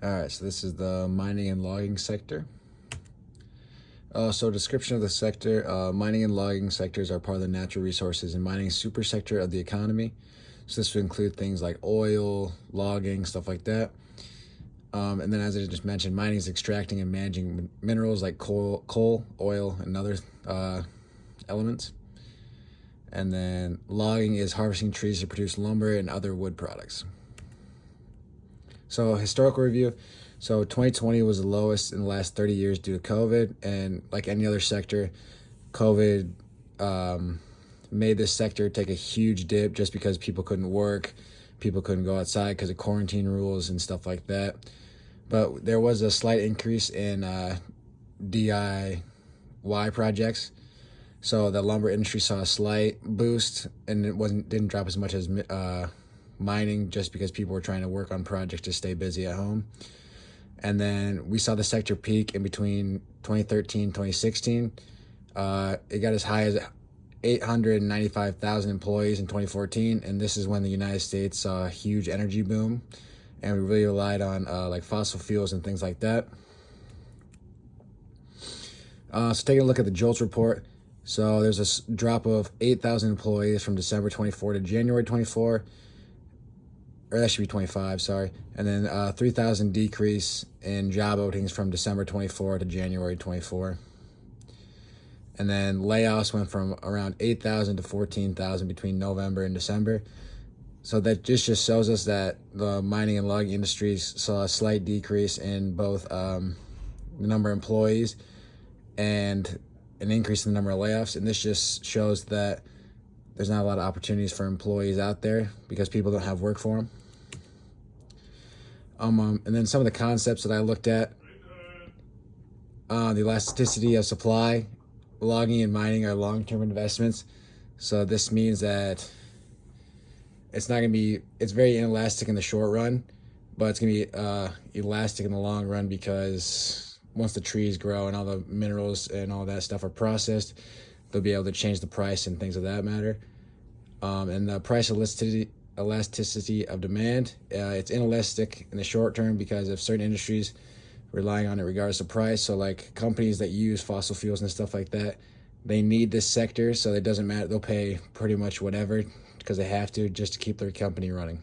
All right, so this is the mining and logging sector. So description of the sector, mining and logging sectors are part of the natural resources and mining super sector of the economy. So this would include things like oil, logging, stuff like that. And then as I just mentioned, mining is extracting and managing minerals like coal, oil, and other elements. And then logging is harvesting trees to produce lumber and other wood products. So historical review. So 2020 was the lowest in the last 30 years due to COVID, and like any other sector, COVID made this sector take a huge dip just because people couldn't work, people couldn't go outside because of quarantine rules and stuff like that. But there was a slight increase in DIY projects. So the lumber industry saw a slight boost, and it didn't drop as much as mining, just because people were trying to work on projects to stay busy at home. And then we saw the sector peak in between 2013 2016. It got as high as 895,000 employees in 2014, and this is when the United States saw a huge energy boom, and we really relied on like fossil fuels and things like that. So taking a look at the JOLTS report. So there's a drop of 8,000 employees from December 24 to January 24, or that should be 25, sorry. And then 3,000 decrease in job openings from December 24 to January 24. And then layoffs went from around 8,000 to 14,000 between November and December. So that just shows us that the mining and logging industries saw a slight decrease in both the number of employees and an increase in the number of layoffs. And this just shows that there's not a lot of opportunities for employees out there because people don't have work for them. And then some of the concepts that I looked at, the elasticity of supply. Logging and mining are long-term investments. So this means that it's very inelastic in the short run, but it's going to be elastic in the long run, because once the trees grow and all the minerals and all that stuff are processed, they'll be able to change the price and things of that matter. And the price elasticity of demand, it's inelastic in the short term because of certain industries relying on it regardless of price. So like companies that use fossil fuels and stuff like that, they need this sector, so it doesn't matter. They'll pay pretty much whatever because they have to, just to keep their company running.